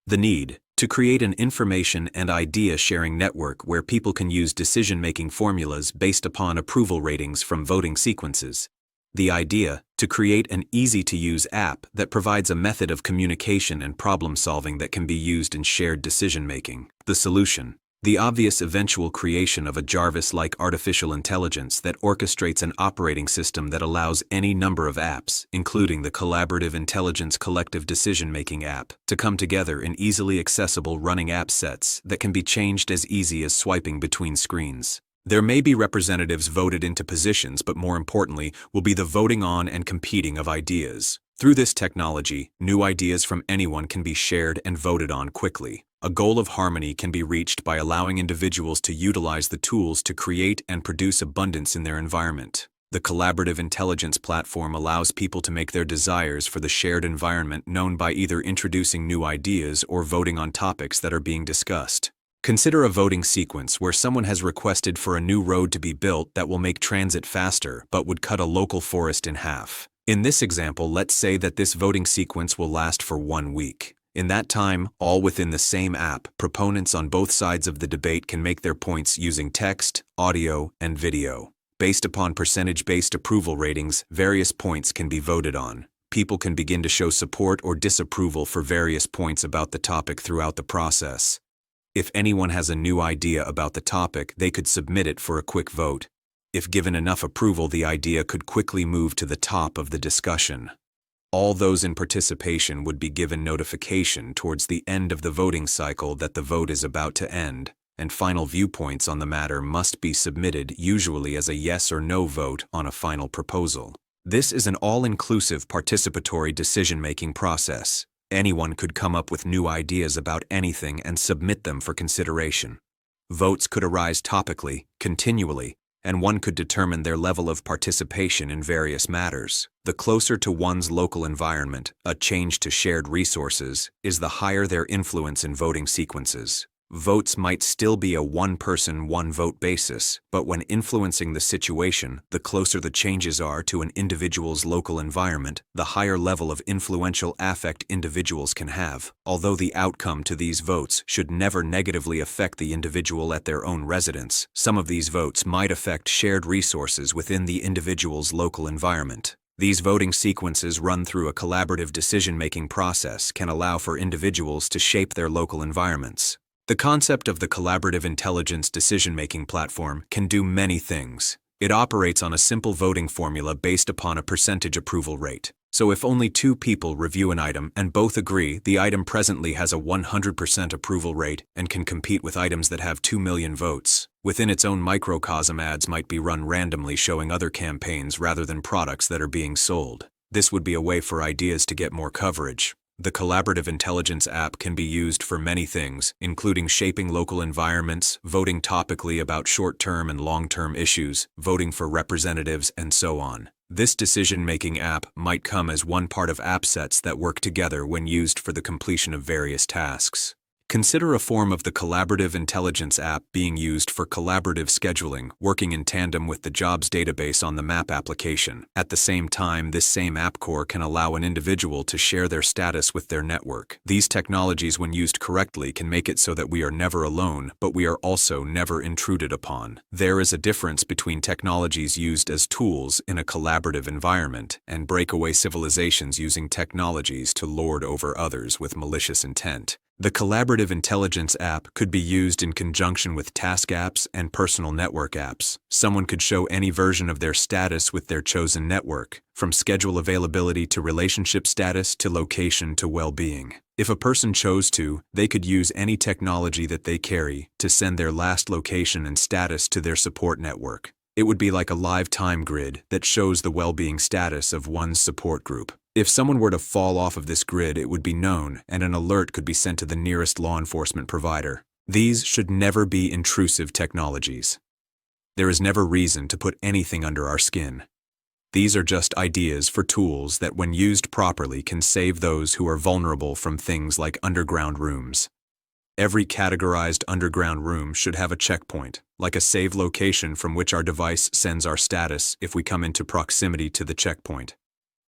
The need to create an information and idea sharing network where people can use decision-making formulas based upon approval ratings from voting sequences. The idea to create an easy-to-use app that provides a method of communication and problem-solving that can be used in shared decision-making. The solution: the obvious eventual creation of a Jarvis-like artificial intelligence that orchestrates an operating system that allows any number of apps, including the Collaborative Intelligence Collective Decision-Making app, to come together in easily accessible running app sets that can be changed as easy as swiping between screens. There may be representatives voted into positions, but more importantly will be the voting on and competing of ideas. Through this technology, new ideas from anyone can be shared and voted on quickly. A goal of harmony can be reached by allowing individuals to utilize the tools to create and produce abundance in their environment. The Collaborative Intelligence platform allows people to make their desires for the shared environment known by either introducing new ideas or voting on topics that are being discussed. Consider a voting sequence where someone has requested for a new road to be built that will make transit faster but would cut a local forest in half. In this example, let's say that this voting sequence will last for 1 week. In that time, all within the same app, proponents on both sides of the debate can make their points using text, audio, and video. Based upon percentage-based approval ratings, various points can be voted on. People can begin to show support or disapproval for various points about the topic throughout the process. If anyone has a new idea about the topic, they could submit it for a quick vote. If given enough approval, the idea could quickly move to the top of the discussion. All those in participation would be given notification towards the end of the voting cycle that the vote is about to end, and final viewpoints on the matter must be submitted, usually as a yes or no vote on a final proposal. This is an all-inclusive participatory decision-making process. Anyone could come up with new ideas about anything and submit them for consideration. Votes could arise topically, continually, and one could determine their level of participation in various matters. The closer to one's local environment, a change to shared resources, is the higher their influence in voting sequences. Votes might still be a one-person, one-vote basis, but when influencing the situation, the closer the changes are to an individual's local environment, the higher level of influential affect individuals can have. Although the outcome to these votes should never negatively affect the individual at their own residence, some of these votes might affect shared resources within the individual's local environment. These voting sequences run through a collaborative decision-making process can allow for individuals to shape their local environments. The concept of the Collaborative Intelligence Decision-Making platform can do many things. It operates on a simple voting formula based upon a percentage approval rate. So if only 2 people review an item and both agree, the item presently has a 100% approval rate and can compete with items that have 2 million votes. Within its own microcosm, ads might be run randomly showing other campaigns rather than products that are being sold. This would be a way for ideas to get more coverage. The Collaborative Intelligence app can be used for many things, including shaping local environments, voting topically about short-term and long-term issues, voting for representatives, and so on. This decision-making app might come as one part of app sets that work together when used for the completion of various tasks. Consider a form of the Collaborative Intelligence app being used for collaborative scheduling, working in tandem with the jobs database on the map application. At the same time, this same app core can allow an individual to share their status with their network. These technologies, when used correctly, can make it so that we are never alone, but we are also never intruded upon. There is a difference between technologies used as tools in a collaborative environment and breakaway civilizations using technologies to lord over others with malicious intent. The Collaborative Intelligence app could be used in conjunction with task apps and personal network apps. Someone could show any version of their status with their chosen network, from schedule availability to relationship status to location to well-being. If a person chose to, they could use any technology that they carry to send their last location and status to their support network. It would be like a live time grid that shows the well-being status of one's support group. If someone were to fall off of this grid, it would be known, and an alert could be sent to the nearest law enforcement provider. These should never be intrusive technologies. There is never reason to put anything under our skin. These are just ideas for tools that, when used properly, can save those who are vulnerable from things like underground rooms. Every categorized underground room should have a checkpoint, like a save location from which our device sends our status if we come into proximity to the checkpoint.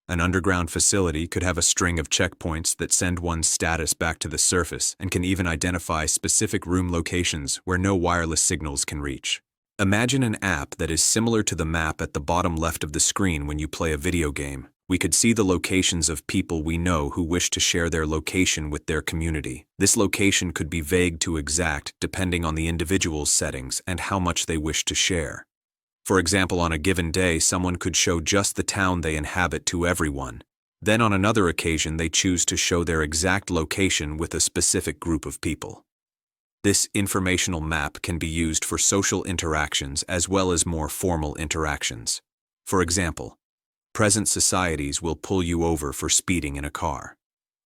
An underground facility could have a string of checkpoints that send one's status back to the surface and can even identify specific room locations where no wireless signals can reach. Imagine an app that is similar to the map at the bottom left of the screen when you play a video game. We could see the locations of people we know who wish to share their location with their community. This location could be vague to exact depending on the individual's settings and how much they wish to share. For example, on a given day, someone could show just the town they inhabit to everyone. Then on another occasion, they choose to show their exact location with a specific group of people. This informational map can be used for social interactions as well as more formal interactions. For example, present societies will pull you over for speeding in a car.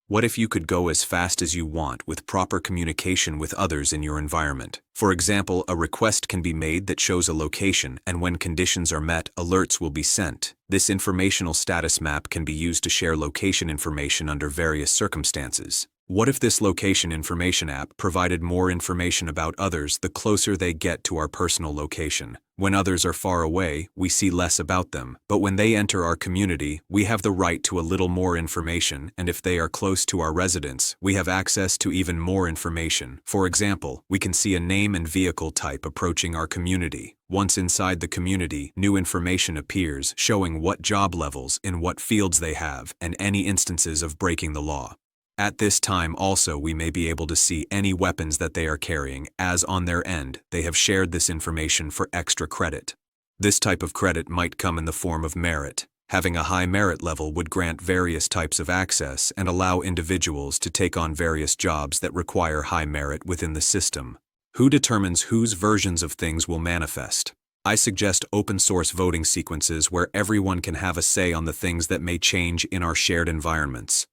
What if you could go as fast as you want with proper communication with others in your environment? For example, a request can be made that shows a location, and when conditions are met, alerts will be sent. This informational status map can be used to share location information under various circumstances. What if this location information app provided more information about others the closer they get to our personal location? When others are far away, we see less about them, but when they enter our community, we have the right to a little more information, and if they are close to our residence, we have access to even more information. For example, we can see a name and vehicle type approaching our community. Once inside the community, new information appears showing what job levels in what fields they have and any instances of breaking the law. At this time also we may be able to see any weapons that they are carrying, as on their end they have shared this information for extra credit. This type of credit might come in the form of merit. Having a high merit level would grant various types of access and allow individuals to take on various jobs that require high merit within the system. Who determines whose versions of things will manifest? I suggest open source voting sequences where everyone can have a say on the things that may change in our shared environments.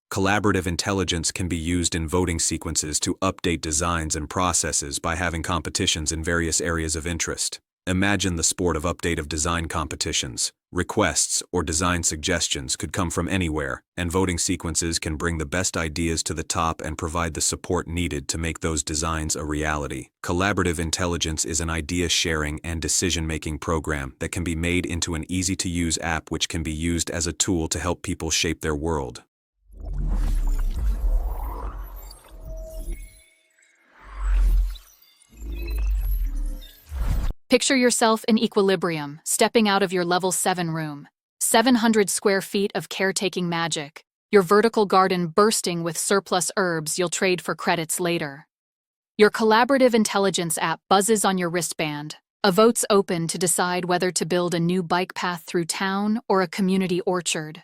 Collaborative intelligence can be used in voting sequences to update designs and processes by having competitions in various areas of interest. Imagine the sport of update of design competitions. Requests or design suggestions could come from anywhere, and voting sequences can bring the best ideas to the top and provide the support needed to make those designs a reality. Collaborative intelligence is an idea-sharing and decision-making program that can be made into an easy-to-use app which can be used as a tool to help people shape their world. Picture yourself in equilibrium, stepping out of your level 7 room. 700 square feet of caretaking magic, your vertical garden bursting with surplus herbs you'll trade for credits later. Your collaborative intelligence app buzzes on your wristband. A vote's open to decide whether to build a new bike path through town or a community orchard.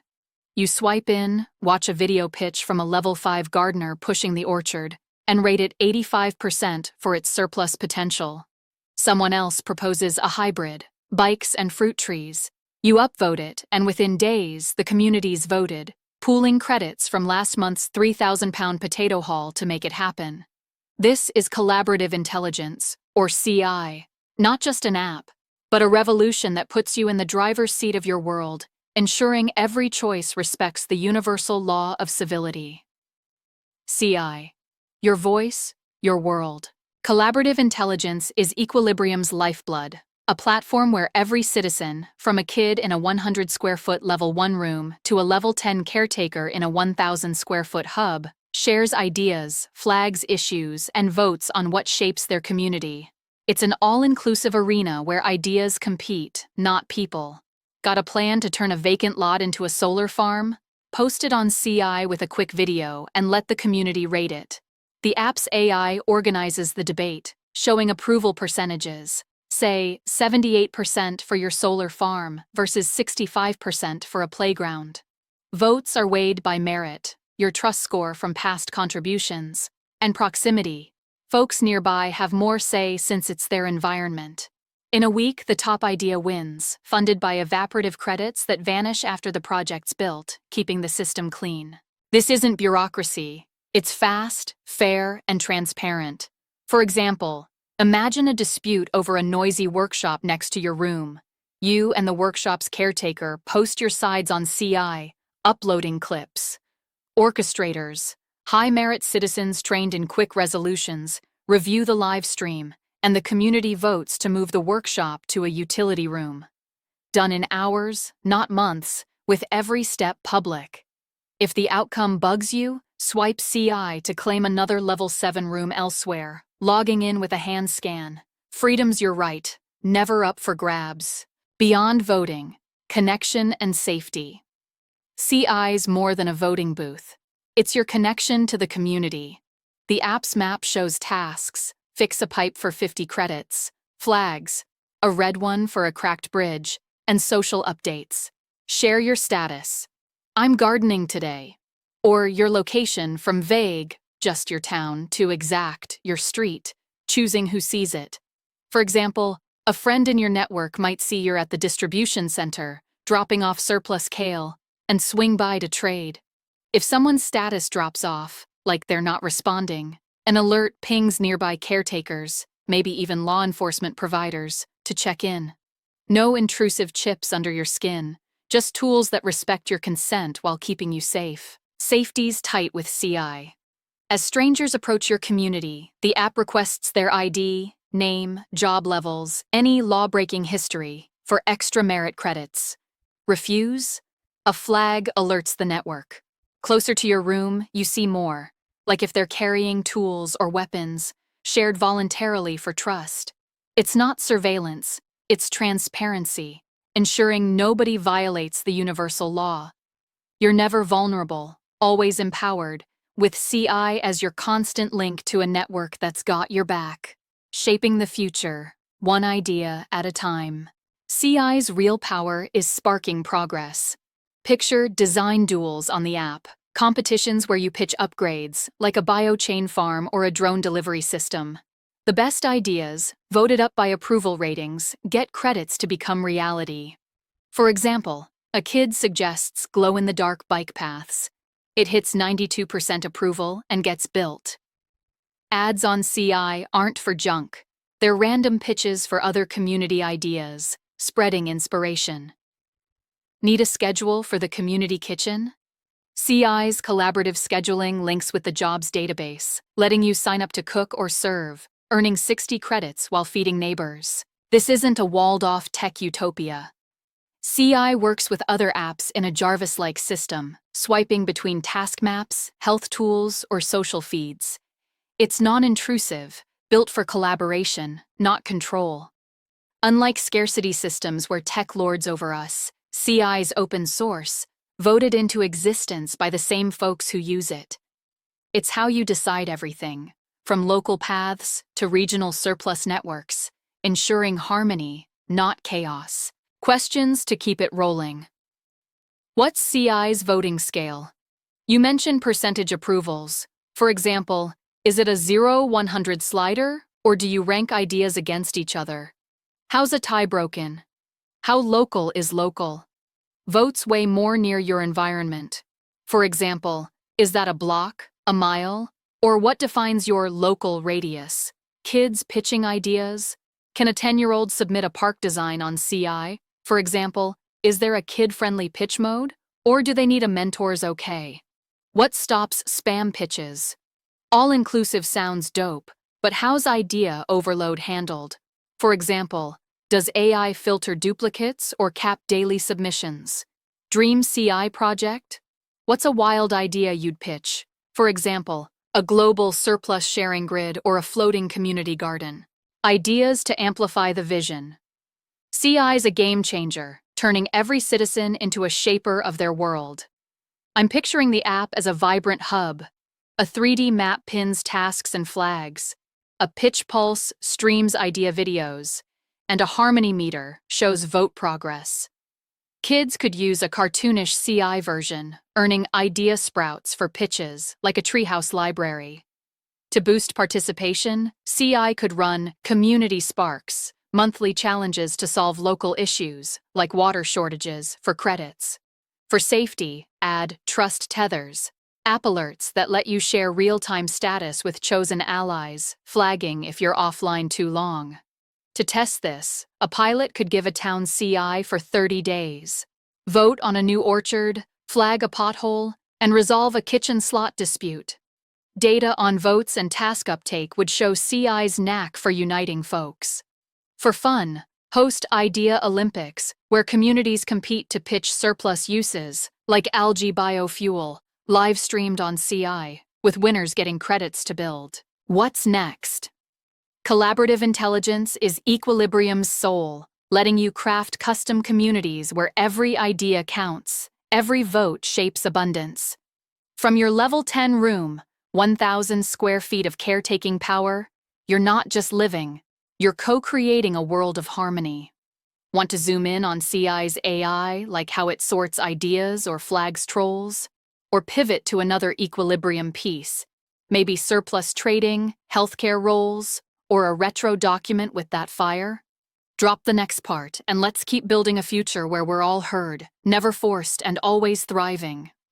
You swipe in, watch a video pitch from a level 5 gardener pushing the orchard, and rate it 85% for its surplus potential. Someone else proposes a hybrid, bikes and fruit trees. You upvote it, and within days, the community's voted, pooling credits from last month's 3,000-pound potato haul to make it happen. This is collaborative intelligence, or CI, not just an app, but a revolution that puts you in the driver's seat of your world, ensuring every choice respects the universal law of civility. CI. Your voice, your world. Collaborative intelligence is Equilibrium's lifeblood, a platform where every citizen, from a kid in a 100-square-foot level 1 room to a level 10 caretaker in a 1,000-square-foot hub, shares ideas, flags issues, and votes on what shapes their community. It's an all-inclusive arena where ideas compete, not people. Got a plan to turn a vacant lot into a solar farm? Post it on CI with a quick video and let the community rate it. The app's AI organizes the debate, showing approval percentages. Say, 78% for your solar farm versus 65% for a playground. Votes are weighed by merit, your trust score from past contributions, and proximity. Folks nearby have more say since it's their environment. In a week, the top idea wins, funded by evaporative credits that vanish after the project's built, keeping the system clean. This isn't bureaucracy. It's fast, fair, and transparent. For example, imagine a dispute over a noisy workshop next to your room. You and the workshop's caretaker post your sides on CI, uploading clips. Orchestrators, high-merit citizens trained in quick resolutions, review the live stream, and the community votes to move the workshop to a utility room. Done in hours, not months, with every step public. If the outcome bugs you, swipe CI to claim another level 7 room elsewhere, logging in with a hand scan. Freedom's your right, never up for grabs. Beyond voting, connection and safety. CI's more than a voting booth. It's your connection to the community. The app's map shows tasks: fix a pipe for 50 credits, flags, a red one for a cracked bridge, and social updates. Share your status. I'm gardening today. Or your location from vague, just your town, to exact, your street, choosing who sees it. For example, a friend in your network might see you're at the distribution center, dropping off surplus kale, and swing by to trade. If someone's status drops off, like they're not responding, an alert pings nearby caretakers, maybe even law enforcement providers, to check in. No intrusive chips under your skin, just tools that respect your consent while keeping you safe. Safety's tight with CI. As strangers approach your community, the app requests their ID, name, job levels, any law-breaking history for extra merit credits. Refuse? A flag alerts the network. Closer to your room, you see more, like if they're carrying tools or weapons, shared voluntarily for trust. It's not surveillance, it's transparency, ensuring nobody violates the universal law. You're never vulnerable, always empowered, with CI as your constant link to a network that's got your back. Shaping the future, one idea at a time. CI's real power is sparking progress. Picture design duels on the app, competitions where you pitch upgrades, like a biochain farm or a drone delivery system. The best ideas, voted up by approval ratings, get credits to become reality. For example, a kid suggests glow-in-the-dark bike paths. It hits 92% approval and gets built. Ads on CI aren't for junk. They're random pitches for other community ideas, spreading inspiration. Need a schedule for the community kitchen? CI's collaborative scheduling links with the jobs database, letting you sign up to cook or serve, earning 60 credits while feeding neighbors. This isn't a walled-off tech utopia. CI works with other apps in a Jarvis-like system, swiping between task maps, health tools, or social feeds. It's non-intrusive, built for collaboration, not control. Unlike scarcity systems where tech lords over us, CI's open source, voted into existence by the same folks who use it. It's how you decide everything, from local paths to regional surplus networks, ensuring harmony, not chaos. Questions to keep it rolling. What's CI's voting scale? You mentioned percentage approvals. For example, is it a 0-100 slider, or do you rank ideas against each other? How's a tie broken? How local is local? Votes weigh more near your environment. For example, is that a block, a mile, or what defines your local radius? Kids pitching ideas? Can a 10-year-old submit a park design on CI? For example, is there a kid-friendly pitch mode, or do they need a mentor's okay? What stops spam pitches? All-inclusive sounds dope, but how's idea overload handled? For example, does AI filter duplicates or cap daily submissions? Dream CI project? What's a wild idea you'd pitch? For example, a global surplus sharing grid or a floating community garden. Ideas to amplify the vision. CI's a game changer, turning every citizen into a shaper of their world. I'm picturing the app as a vibrant hub. A 3D map pins tasks and flags. A pitch pulse streams idea videos. And a harmony meter shows vote progress. Kids could use a cartoonish CI version, earning idea sprouts for pitches, like a treehouse library. To boost participation, CI could run Community Sparks, monthly challenges to solve local issues, like water shortages, for credits. For safety, add Trust Tethers, app alerts that let you share real-time status with chosen allies, flagging if you're offline too long. To test this, a pilot could give a town CI for 30 days. Vote on a new orchard, flag a pothole, and resolve a kitchen slot dispute. Data on votes and task uptake would show CI's knack for uniting folks. For fun, Host Idea Olympics, where communities compete to pitch surplus uses, like algae biofuel, live streamed on CI, with winners getting credits to build. What's next? Collaborative intelligence is Equilibrium's soul, letting you craft custom communities where every idea counts, every vote shapes abundance. From your level 10 room, 1,000 square feet of caretaking power, you're not just living, you're co-creating a world of harmony. Want to zoom in on CI's AI, like how it sorts ideas or flags trolls? Or pivot to another Equilibrium piece, maybe surplus trading, healthcare roles, or a retro document with that fire? Drop the next part, and let's keep building a future where we're all heard, never forced, and always thriving.